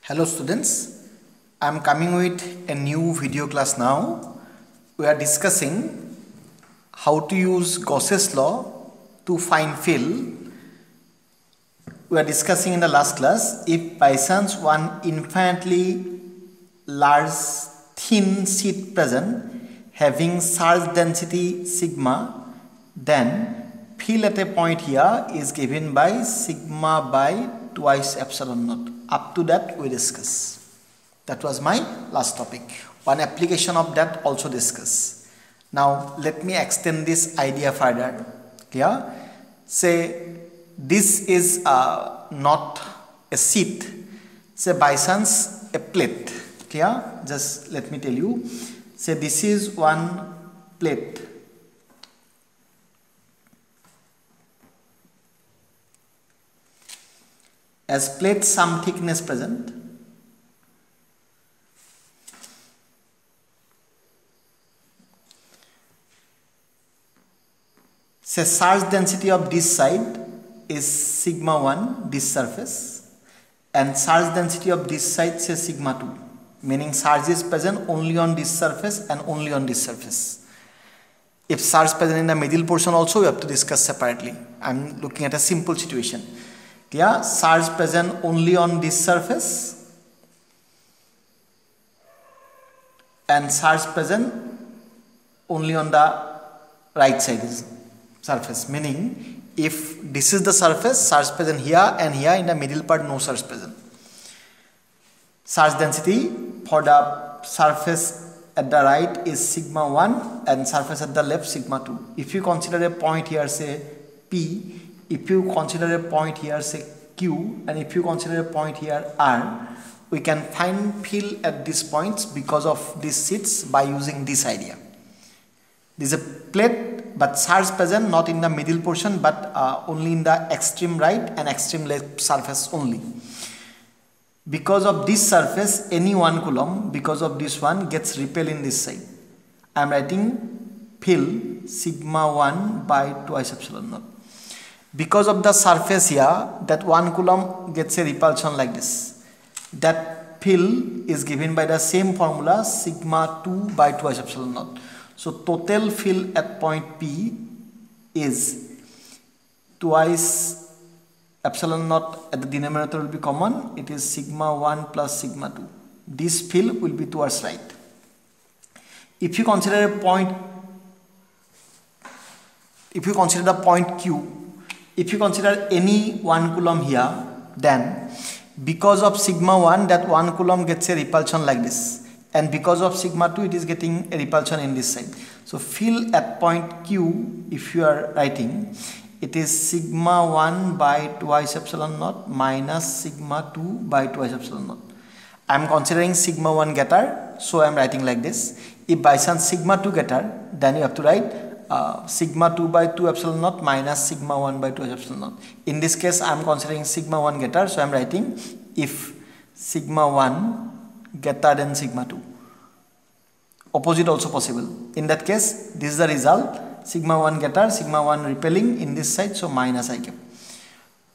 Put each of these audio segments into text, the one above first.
Hello students, I am coming with a new video class now. We are discussing how to use Gauss's law to find fill. We are discussing in the last class, if by chance one infinitely large thin sheet present having charge density sigma, then fill at a point here is given by sigma by twice epsilon naught. Up to that we discuss. That was my last topic. One application of that also discuss. Now let me extend this idea further. Clear? Say this is not a sheet. Say by chance a plate. Clear? Just let me tell you. Say this is one plate. As plate some thickness present, say charge density of this side is sigma 1, this surface, and charge density of this side say sigma 2, meaning charge is present only on this surface and only on this surface. If charge present in the middle portion also we have to discuss separately. I am looking at a simple situation. Yeah, charge present only on this surface and charge present only on the right side surface, meaning if this is the surface, charge present here and here, in the middle part no charge present. Charge density for the surface at the right is sigma 1 and surface at the left sigma 2. If you consider a point here say P, if you consider a point here say Q, and if you consider a point here R, we can find fill at these points because of these sheets by using this idea. This is a plate but charge present not in the middle portion but only in the extreme right and extreme left surface only. Because of this surface, any 1 coulomb because of this one gets repelled in this side. I am writing fill sigma 1 by twice epsilon naught. Because of the surface here, that 1 coulomb gets a repulsion like this. That fill is given by the same formula sigma 2 by twice epsilon naught. So total fill at point P is twice epsilon naught at the denominator will be common. It is sigma 1 plus sigma 2. This fill will be towards right. If you consider a point, if you consider the point Q, if you consider any 1 coulomb here, then because of sigma 1 that 1 coulomb gets a repulsion like this, and because of sigma 2 it is getting a repulsion in this side. So fill at point Q, if you are writing, it is sigma 1 by twice epsilon naught minus sigma 2 by twice epsilon naught. I am considering sigma 1 getter, so I am writing like this. If by chance sigma 2 getter, then you have to write sigma 2 by 2 epsilon naught minus sigma 1 by 2 epsilon naught. In this case I am considering sigma 1 getter, so I am writing if sigma 1 getter then sigma 2. Opposite also possible. In that case this is the result, sigma 1 getter, sigma 1 repelling in this side, so minus I kept.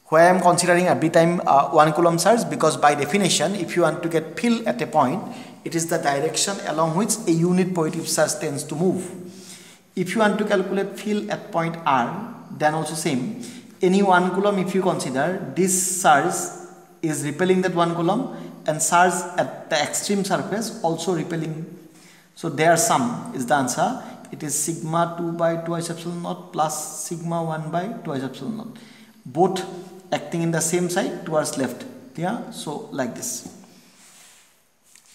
Why I am considering every time 1 coulomb charge, because by definition if you want to get fill at a point, it is the direction along which a unit positive charge tends to move. If you want to calculate fill at point R, then also same. Any 1 coulomb if you consider, this charge is repelling that 1 coulomb and charge at the extreme surface also repelling. So their sum is the answer. It is sigma 2 by twice epsilon naught plus sigma 1 by twice epsilon naught. Both acting in the same side towards left. Yeah, so like this.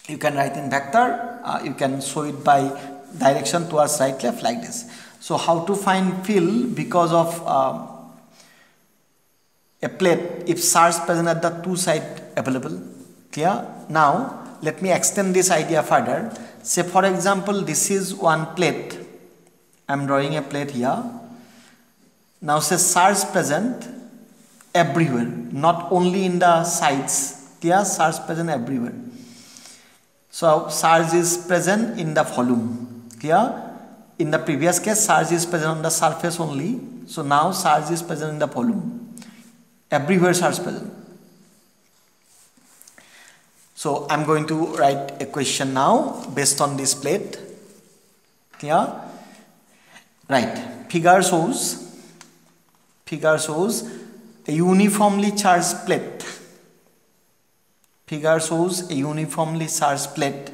You can write in vector, you can show it by direction towards right left like this. So how to find fill because of a plate if charge present at the two sides available. Clear? Now let me extend this idea further. Say for example this is one plate. I am drawing a plate here. Now say charge present everywhere, not only in the sides. Clear? Charge present everywhere. So charge is present in the volume. Clear? In the previous case charge is present on the surface only. So now charge is present in the volume. Everywhere charge present. So I'm going to write a question now based on this plate. Clear? Right. Figure shows a uniformly charged plate. Figure shows a uniformly charged plate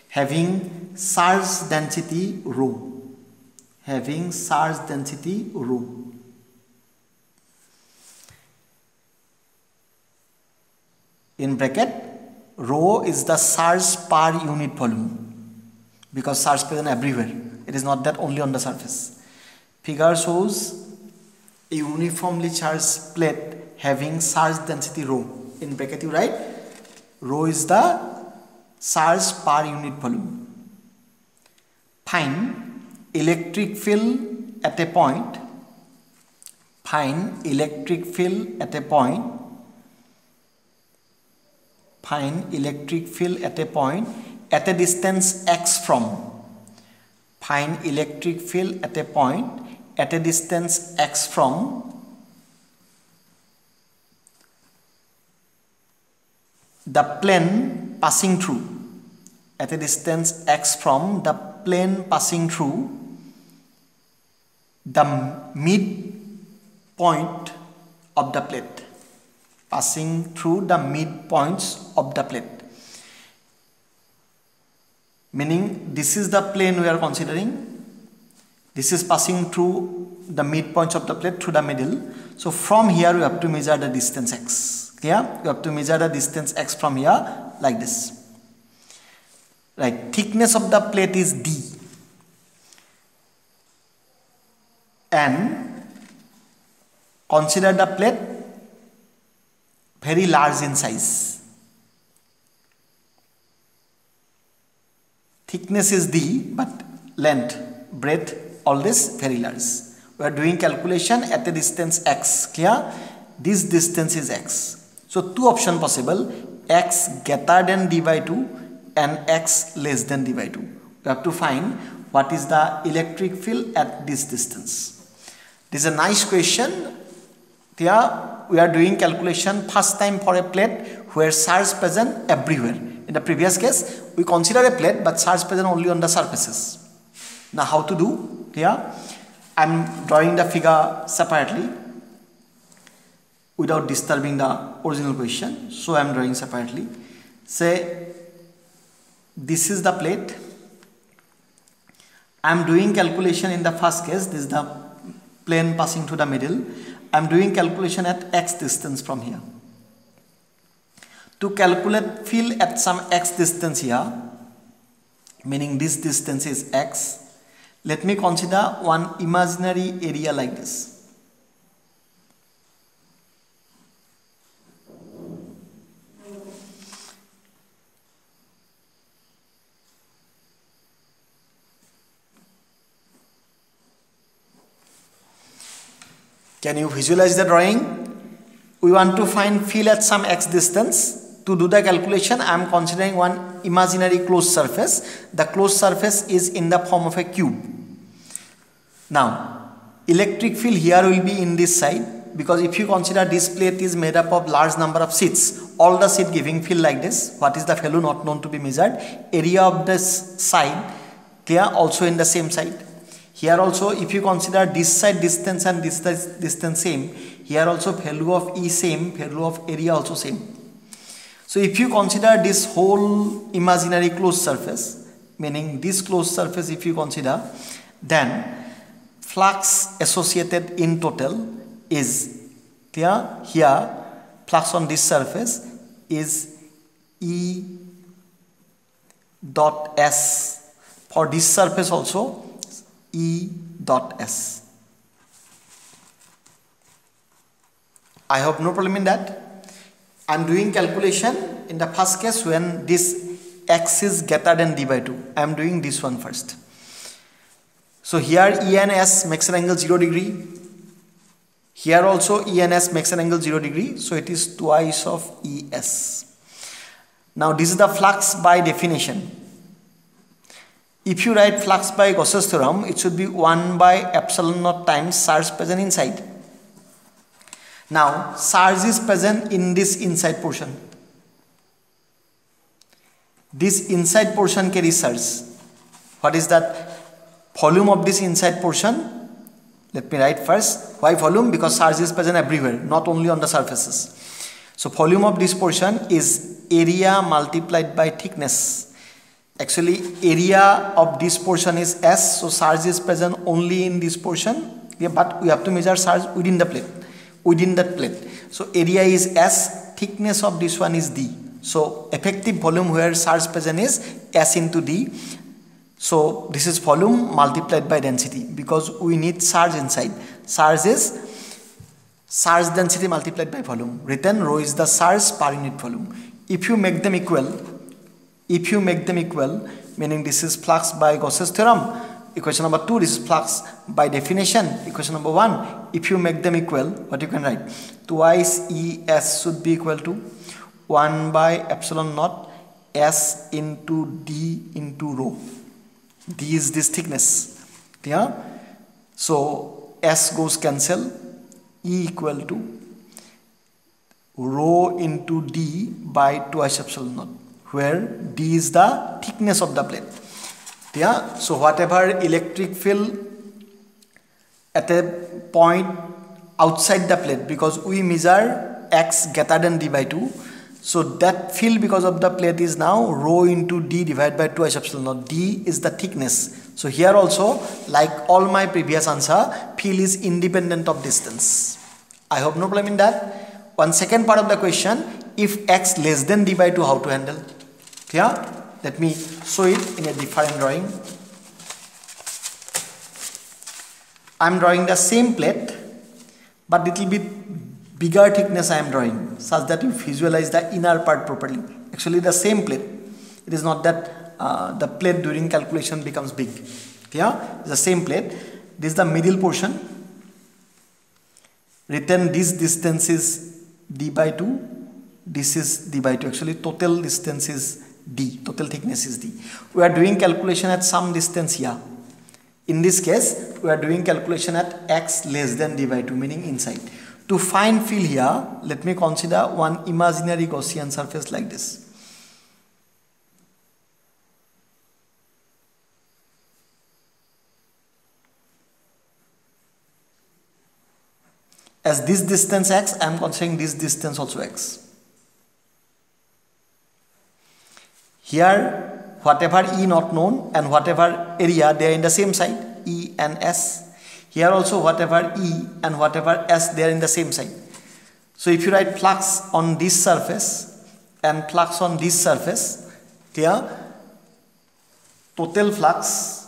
having charge density rho. Having charge density rho. In bracket, rho is the charge per unit volume, because charge present everywhere. It is not that only on the surface. Figure shows a uniformly charged plate having charge density rho. In bracket you write rho is the charge per unit volume. Find electric field at a point. Find electric field at a point. Find electric field at a point at a distance x from. Find electric field at a point at a distance x from the plane passing through. At a distance x from the plane passing through the midpoint of the plate. Passing through the midpoints of the plate. Meaning this is the plane we are considering. This is passing through the midpoints of the plate through the middle. So from here we have to measure the distance x. Clear? You have to measure the distance x from here like this. Right. Thickness of the plate is d. And consider the plate very large in size. Thickness is d, but length, breadth, all this very large. We are doing calculation at a distance x. Clear? This distance is x. So two options possible: x greater than d by 2 and x less than d by 2. We have to find what is the electric field at this distance. This is a nice question. Here we are doing calculation first time for a plate where charge present everywhere. In the previous case, we consider a plate but charge present only on the surfaces. Now how to do? Here I am drawing the figure separately without disturbing the original question. So I am drawing separately. Say this is the plate. I am doing calculation in the first case. This is the plane passing through the middle. I am doing calculation at x distance from here. To calculate field at some x distance here, meaning this distance is x, let me consider one imaginary area like this. Can you visualize the drawing? We want to find field at some x distance. To do the calculation, I am considering one imaginary closed surface. The closed surface is in the form of a cube. Now, electric field here will be in this side, because if you consider this plate is made up of large number of sheets, all the sheet giving field like this. What is the value not known to be measured? Area of this side, clear, also in the same side. Here also, if you consider this side distance and this side distance same, here also value of E same, value of area also same. So if you consider this whole imaginary closed surface, meaning this closed surface if you consider, then flux associated in total is, clear, here flux on this surface is E dot S. For this surface also E dot S. I hope no problem in that. I am doing calculation in the first case when this x is greater than d by 2. I am doing this one first. So here E and S makes an angle 0 degree. Here also E and S makes an angle 0 degree. So it is twice of ES. Now this is the flux by definition. If you write flux by Gauss's theorem, it should be 1 by epsilon naught times charge present inside. Now charge is present in this inside portion. this inside portion carries charge. What is that volume of this inside portion? Let me write first. Why volume? Because charge is present everywhere, not only on the surfaces. So volume of this portion is area multiplied by thickness. Actually, area of this portion is S, so charge is present only in this portion. Yeah, but we have to measure charge within the plate, within that plate. So area is S, thickness of this one is D. So effective volume where charge present is S into D. So this is volume multiplied by density because we need charge inside. Charge is charge density multiplied by volume. Written rho is the charge per unit volume. If you make them equal, meaning this is flux by Gauss's theorem. Equation number 2, this is flux by definition. Equation number 1, if you make them equal, what you can write? Twice ES should be equal to 1 by epsilon naught S into D into rho. D is this thickness. Yeah? So S goes cancel. E equal to rho into D by twice epsilon naught, where D is the thickness of the plate. Yeah? So whatever electric field at a point outside the plate, because we measure X greater than D by 2, so that field because of the plate is now rho into D divided by twice epsilon naught. D is the thickness. So here also, like all my previous answer, field is independent of distance. I hope no problem in that. One second part of the question, if X less than D by 2, how to handle? Yeah? Let me show it in a different drawing. I am drawing the same plate, but little bit bigger thickness I am drawing, such that you visualize the inner part properly. Actually the same plate. It is not that the plate during calculation becomes big. Yeah? It's the same plate. This is the middle portion. Written this distance is D by 2. This is D by 2. Actually total distance is D. Total thickness is D. We are doing calculation at some distance here. In this case, we are doing calculation at X less than D by 2, meaning inside. To find field here, let me consider one imaginary Gaussian surface like this. As this distance X, I am considering this distance also X. Here, whatever E not known and whatever area, they are in the same side, E and S. Here also whatever E and whatever S, they are in the same side. So if you write flux on this surface and flux on this surface, here total flux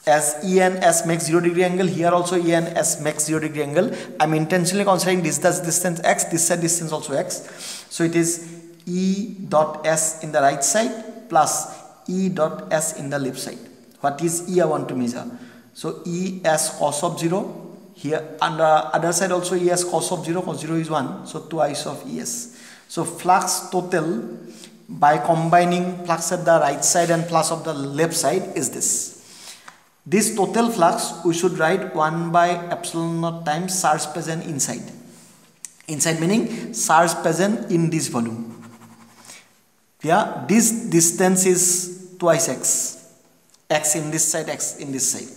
as E and S makes 0 degree angle, here also E and S makes 0 degree angle. I am intentionally considering this distance X, this side distance also X. So it is E dot S in the right side plus E dot S in the left side. What is E I want to measure? So E S cos of 0. Here on the other side also E S cos of 0, cos 0 is 1. So twice of E S. So flux total by combining flux at the right side and flux of the left side is this. This total flux we should write 1 by epsilon naught times charge present inside. Inside meaning charge present in this volume. Yeah, this distance is twice X. X in this side, X in this side.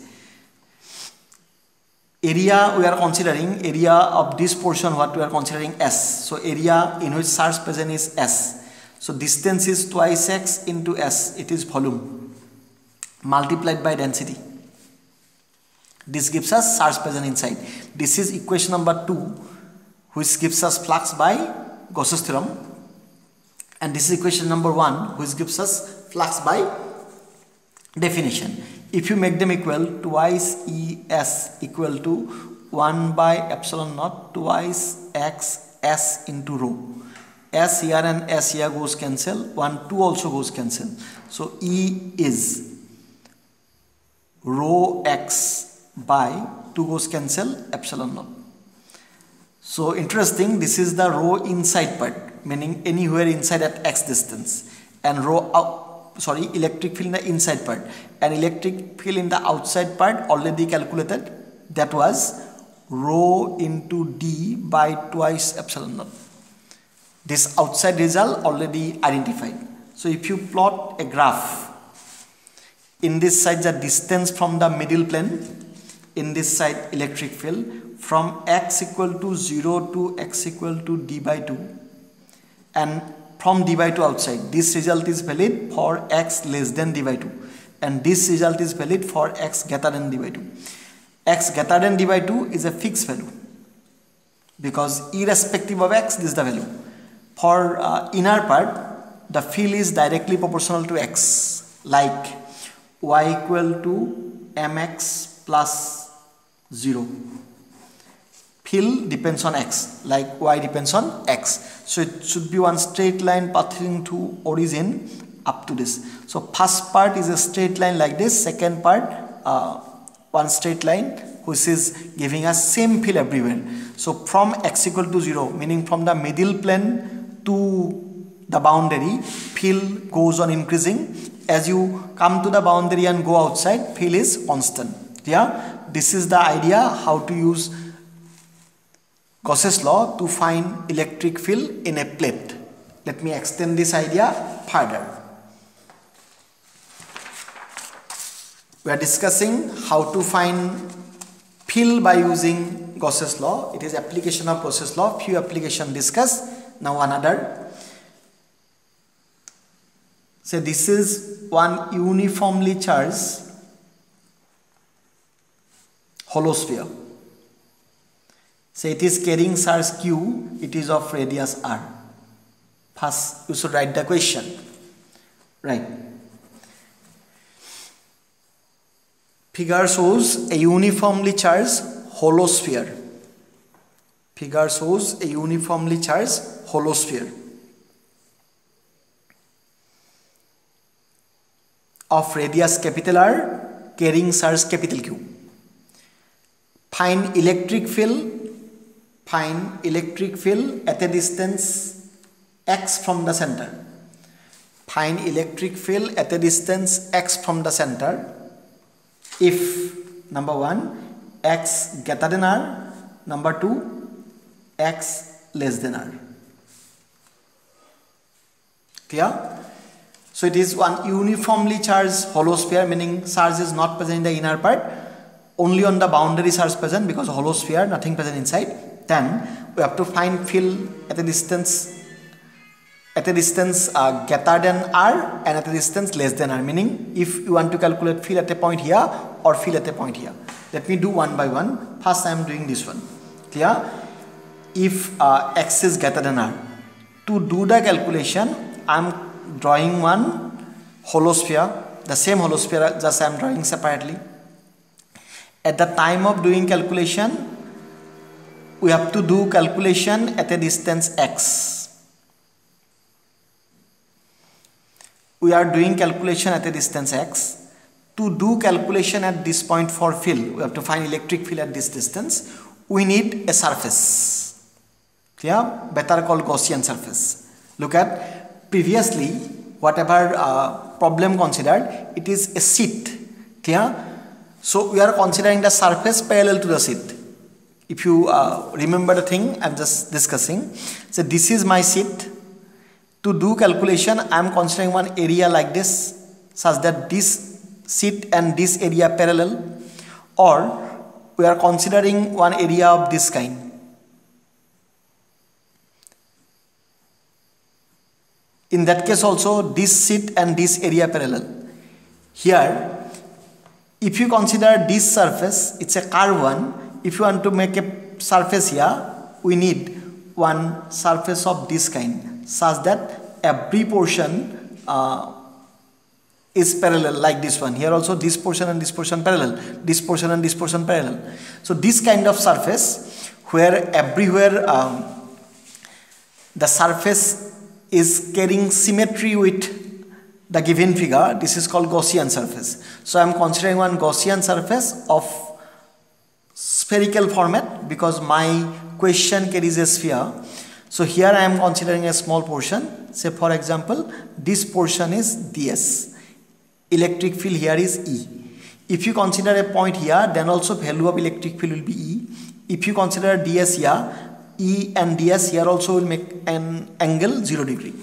Area we are considering, area of this portion what we are considering S. So area in which charge present is S. So distance is twice X into S. It is volume multiplied by density. This gives us charge present inside. This is equation number 2, which gives us flux by Gauss's theorem. And this is equation number 1, which gives us flux by definition. If you make them equal, twice ES equal to 1 by epsilon naught twice X S into rho. S here and S here goes cancel. 1, 2 also goes cancel. So E is rho X by 2 goes cancel epsilon naught. So interesting, this is the rho inside part, meaning anywhere inside at X distance, and rho electric field in the inside part, and electric field in the outside part already calculated, that was rho into D by twice epsilon naught. This outside result already identified. So if you plot a graph, in this side the distance from the middle plane, in this side electric field from x equal to 0 to x equal to d by 2, and from d by 2 outside, this result is valid for x less than d by 2, and this result is valid for x greater than d by 2. X greater than d by 2 is a fixed value, because irrespective of x, this is the value. For inner part, the field is directly proportional to x, like y equal to mx plus 0. Field depends on x, like y depends on x. So it should be one straight line pathing to origin up to this. So first part is a straight line like this, second part one straight line which is giving us same field everywhere. So from x equal to 0, meaning from the middle plane to the boundary, field goes on increasing. As you come to the boundary and go outside, field is constant. Yeah, this is the idea how to use Gauss's law to find electric field in a plate. Let me extend this idea further. We are discussing how to find field by using Gauss's law. It is application of Gauss's law. Few application discussed. Now another. So this is one uniformly charged hollow sphere. So it is carrying charge q, it is of radius r. First you should write the question. Right. Figure shows a uniformly charged hollow sphere. Figure shows a uniformly charged hollow sphere of radius capital R carrying charge capital Q. Find electric field at a distance x from the center. Find electric field at a distance x from the center if number 1 x greater than r, number 2 x less than r. Clear? So it is one uniformly charged hollow sphere, meaning charge is not present in the inner part, only on the boundary charge present, because hollow sphere nothing present inside. Then we have to find field at a distance greater than r and at a distance less than r, meaning if you want to calculate field at a point here or field at a point here. Let me do one by one. First I am doing this one. Clear? If x is greater than r, to do the calculation I am drawing one hollow sphere, the same hollow sphere, just I am drawing separately. At the time of doing calculation, we have to do calculation at a distance x. We are doing calculation at a distance x. To do calculation at this point for field, we have to find electric field at this distance. We need a surface. Clear? Better called Gaussian surface. Look at previously whatever problem considered, it is a sheet. Clear? So we are considering the surface parallel to the sheet. If you remember the thing I am just discussing. So this is my sheet. To do calculation I am considering one area like this, such that this sheet and this area parallel, or we are considering one area of this kind. In that case also this sheet and this area parallel. Here if you consider this surface, it's a curved one. If you want to make a surface here, we need one surface of this kind, such that every portion is parallel, like this one. Here also this portion and this portion parallel, this portion and this portion parallel. So this kind of surface where everywhere the surface is carrying symmetry with the given figure, this is called Gaussian surface. So I am considering one Gaussian surface of spherical format, because my question carries a sphere. So here I am considering a small portion. Say for example, this portion is ds. Electric field here is E. If you consider a point here, then also value of electric field will be E. If you consider ds here, E and ds here also will make an angle 0 degree.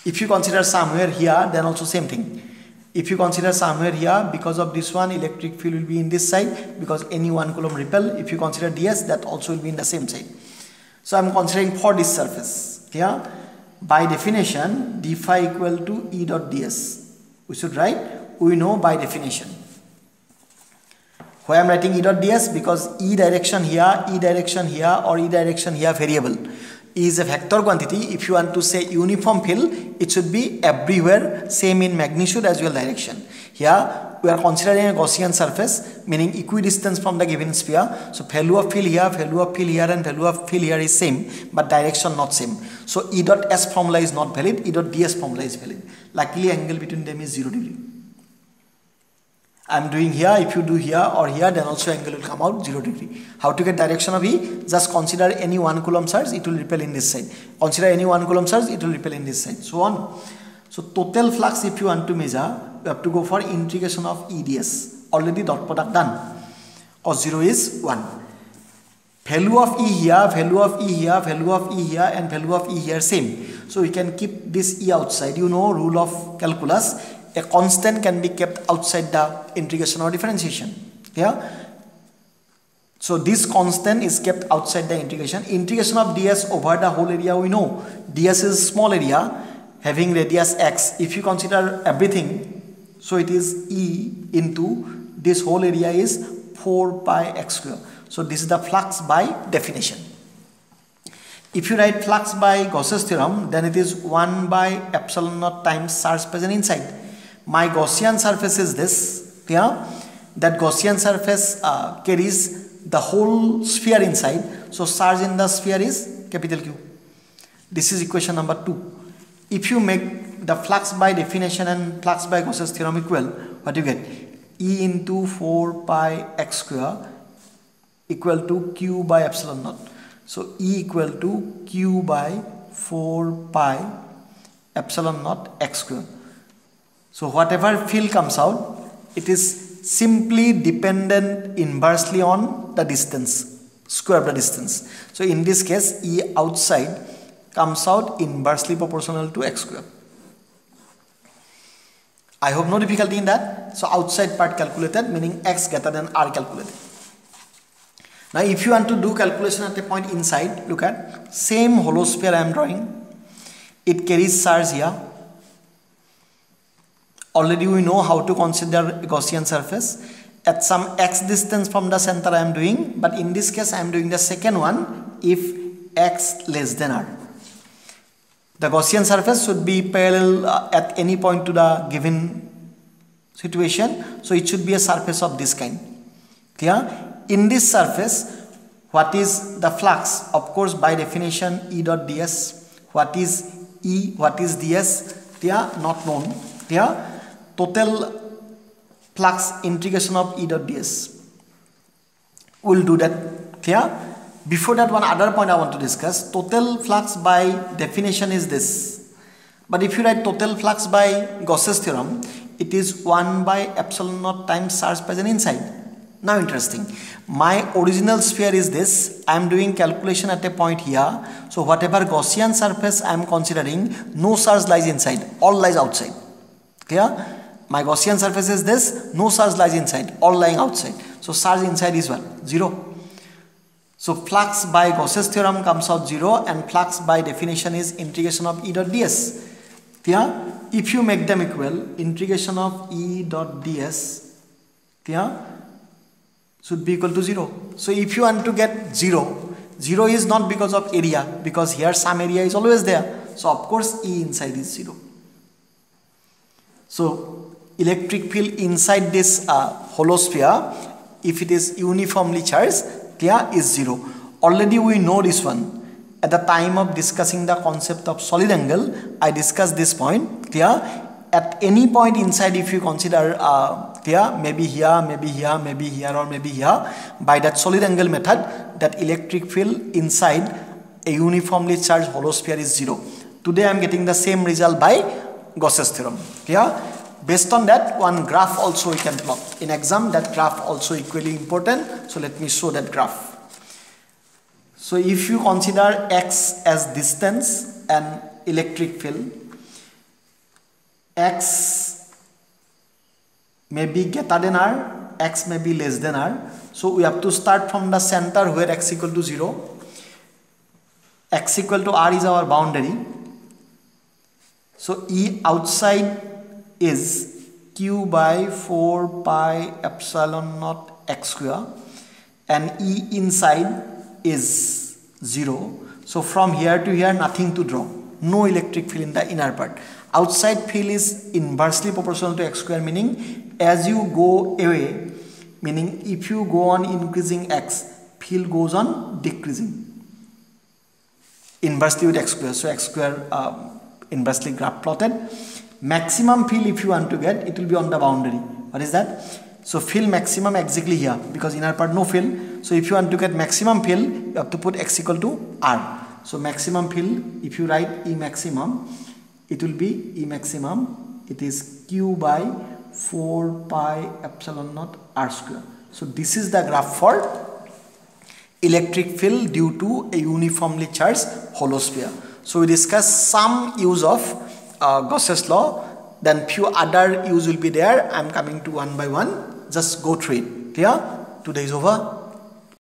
If you consider somewhere here, then also same thing. If you consider somewhere here, because of this one, electric field will be in this side, because any 1 coulomb repel. If you consider ds, that also will be in the same side. So I am considering for this surface. Here, by definition, d phi equal to E dot ds. We should write, we know by definition. Why I am writing E dot ds? Because E direction here, or E direction here variable. E is a vector quantity. If you want to say uniform field, it should be everywhere same in magnitude as well direction. Here we are considering a Gaussian surface, meaning equidistance from the given sphere. So value of field here, value of field here, and value of field here is same, but direction not same. So E dot s formula is not valid, E dot ds formula is valid. Luckily angle between them is 0 degree. I am doing here, if you do here or here, then also angle will come out 0 degree. How to get direction of E? Just consider any 1 coulomb charge, it will repel in this side. Consider any 1 coulomb charge, it will repel in this side. So on. So total flux, if you want to measure, you have to go for integration of E ds. Already dot product done. Cos 0 is 1. Value of E here, value of E here, value of E here, and value of E here same. So we can keep this E outside. You know rule of calculus. A constant can be kept outside the integration or differentiation. Yeah. So this constant is kept outside the integration. Integration of ds over the whole area, we know ds is small area having radius x. If you consider everything, so it is E into this whole area is 4 pi x square. So this is the flux by definition. If you write flux by Gauss's theorem, then it is 1 by epsilon naught times charge present inside. My Gaussian surface is this. Yeah, that Gaussian surface carries the whole sphere inside. So charge in the sphere is capital Q. This is equation number 2. If you make the flux by definition and flux by Gauss's theorem equal, what do you get? E into 4 pi x square equal to Q by epsilon naught. So E equal to Q by 4 pi epsilon naught x square. So whatever field comes out, it is simply dependent inversely on the distance, square of the distance. So in this case, E outside comes out inversely proportional to x square. I hope no difficulty in that. So outside part calculated, meaning x greater than r calculated. Now if you want to do calculation at a point inside, look at same hollow sphere I am drawing. It carries charge here. Already we know how to consider a Gaussian surface. At some x distance from the center I am doing, but in this case I am doing the second one if x less than r. The Gaussian surface should be parallel at any point to the given situation. So it should be a surface of this kind. Clear? In this surface, what is the flux? Of course, by definition, E dot ds. What is E? What is ds? Clear? Not known. Clear? Total flux integration of E dot ds. We'll do that. Clear? Before that, one other point I want to discuss. Total flux by definition is this. But if you write total flux by Gauss's theorem, it is 1 by epsilon naught times charge present inside. Now interesting. My original sphere is this. I am doing calculation at a point here. So whatever Gaussian surface I am considering, no charge lies inside. All lies outside. Clear? My Gaussian surface is this. No charge lies inside. All lying outside. So charge inside is what? 0. So flux by Gauss's theorem comes out 0 and flux by definition is integration of E dot ds. Clear? If you make them equal, integration of E dot ds, clear, should be equal to 0. So if you want to get 0, 0 is not because of area, because here some area is always there. So of course E inside is 0. So electric field inside this hollow sphere, if it is uniformly charged, clear, is 0. Already we know this one. At the time of discussing the concept of solid angle, I discussed this point. Clear? At any point inside, if you consider clear, maybe here, maybe here, maybe here, or maybe here, by that solid angle method, that electric field inside a uniformly charged hollow sphere is 0. Today I am getting the same result by Gauss's theorem. Clear? Based on that, one graph also we can plot. In exam, that graph also equally important. So let me show that graph. So if you consider x as distance and electric field, x may be greater than r, x may be less than r. So we have to start from the center where x equal to 0. X equal to r is our boundary. So E outside is q by 4 pi epsilon naught x square, and E inside is 0. So from here to here nothing to draw, no electric field in the inner part. Outside field is inversely proportional to x square, meaning as you go away, meaning if you go on increasing x, field goes on decreasing inversely with x square. So x square inversely graph plotted. Maximum field if you want to get, it will be on the boundary. What is that? So field maximum exactly here, because inner part no field. So if you want to get maximum field, you have to put x equal to r. So maximum field, if you write E maximum, it will be E maximum, it is q by 4 pi epsilon naught r square. So this is the graph for electric field due to a uniformly charged hollow sphere. So we discussed some use of Gauss's law, then few other use will be there. I am coming to one by one, just go through it. Clear? Today is over.